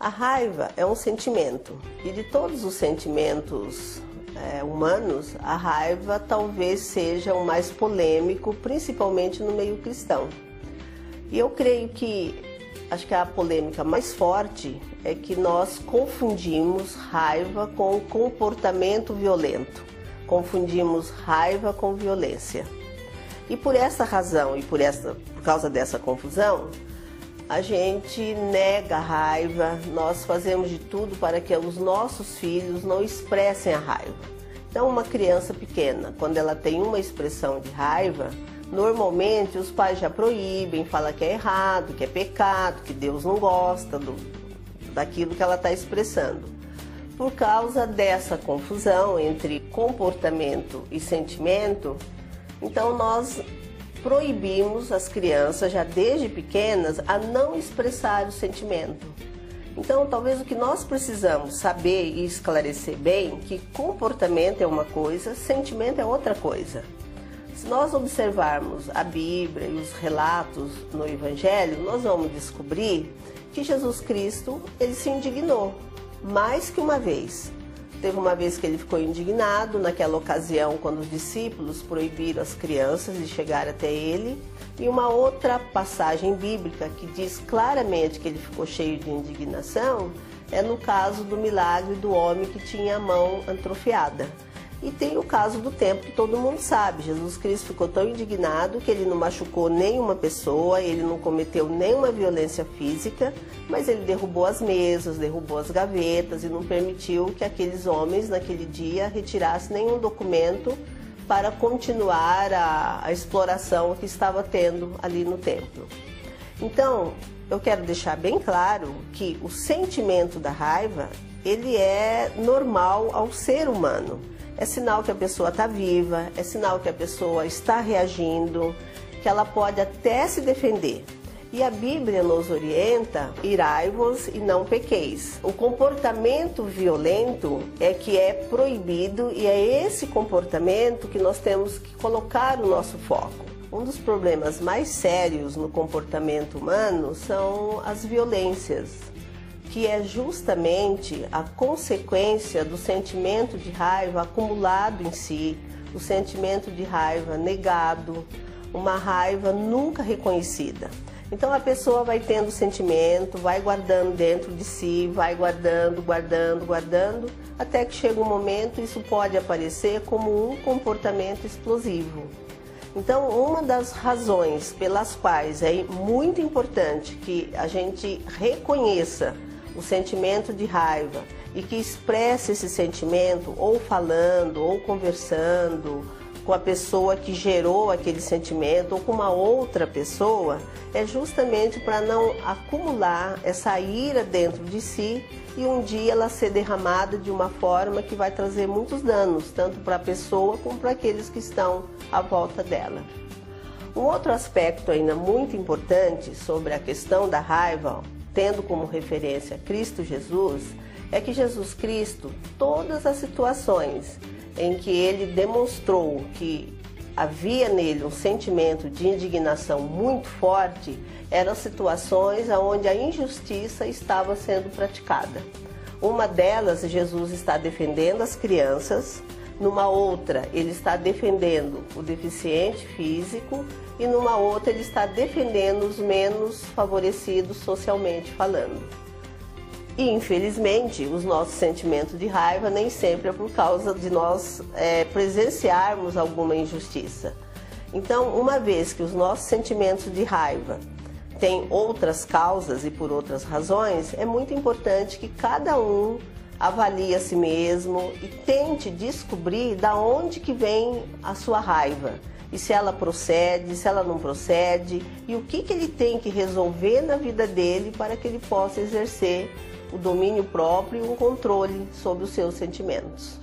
A raiva é um sentimento, e de todos os sentimentos humanos, a raiva talvez seja o mais polêmico, principalmente no meio cristão. E eu creio que, acho que a polêmica mais forte é que nós confundimos raiva com comportamento violento, confundimos raiva com violência. E por essa razão e por causa dessa confusão, a gente nega a raiva, nós fazemos de tudo para que os nossos filhos não expressem a raiva. Então, uma criança pequena, quando ela tem uma expressão de raiva, normalmente os pais já proíbem, falam que é errado, que é pecado, que Deus não gosta daquilo que ela está expressando. Por causa dessa confusão entre comportamento e sentimento, então nós proibimos as crianças, já desde pequenas, a não expressar o sentimento. Então, talvez o que nós precisamos saber e esclarecer bem, que comportamento é uma coisa, sentimento é outra coisa. Se nós observarmos a Bíblia e os relatos no Evangelho, nós vamos descobrir que Jesus Cristo, ele se indignou mais que uma vez. Teve uma vez que ele ficou indignado, naquela ocasião, quando os discípulos proibiram as crianças de chegar até ele. E uma outra passagem bíblica que diz claramente que ele ficou cheio de indignação é no caso do milagre do homem que tinha a mão atrofiada. E tem o caso do tempo que todo mundo sabe. Jesus Cristo ficou tão indignado que ele não machucou nenhuma pessoa, ele não cometeu nenhuma violência física, mas ele derrubou as mesas, derrubou as gavetas e não permitiu que aqueles homens naquele dia retirassem nenhum documento para continuar a exploração que estava tendo ali no templo. Então, eu quero deixar bem claro que o sentimento da raiva, ele é normal ao ser humano. É sinal que a pessoa está viva, é sinal que a pessoa está reagindo, que ela pode até se defender. E a Bíblia nos orienta, irai-vos e não pequeis. O comportamento violento é que é proibido e é esse comportamento que nós temos que colocar o nosso foco. Um dos problemas mais sérios no comportamento humano são as violências, que é justamente a consequência do sentimento de raiva acumulado em si, o sentimento de raiva negado, uma raiva nunca reconhecida. Então a pessoa vai tendo sentimento, vai guardando dentro de si, vai guardando, até que chega um momento isso pode aparecer como um comportamento explosivo. Então, uma das razões pelas quais é muito importante que a gente reconheça o sentimento de raiva e que expresse esse sentimento ou falando ou conversando com a pessoa que gerou aquele sentimento ou com uma outra pessoa, é justamente para não acumular essa ira dentro de si e um dia ela ser derramada de uma forma que vai trazer muitos danos, tanto para a pessoa como para aqueles que estão à volta dela. Um outro aspecto ainda muito importante sobre a questão da raiva, tendo como referência Cristo Jesus, é que Jesus Cristo, todas as situações em que ele demonstrou que havia nele um sentimento de indignação muito forte, eram situações onde a injustiça estava sendo praticada. Uma delas, Jesus está defendendo as crianças, numa outra, ele está defendendo o deficiente físico e numa outra, ele está defendendo os menos favorecidos socialmente falando. E, infelizmente, os nossos sentimentos de raiva nem sempre é por causa de nós presenciarmos alguma injustiça. Então, uma vez que os nossos sentimentos de raiva têm outras causas e por outras razões, é muito importante que cada um avalie a si mesmo e tente descobrir da onde que vem a sua raiva. E se ela procede, se ela não procede, e o que ele tem que resolver na vida dele para que ele possa exercer o domínio próprio e um controle sobre os seus sentimentos.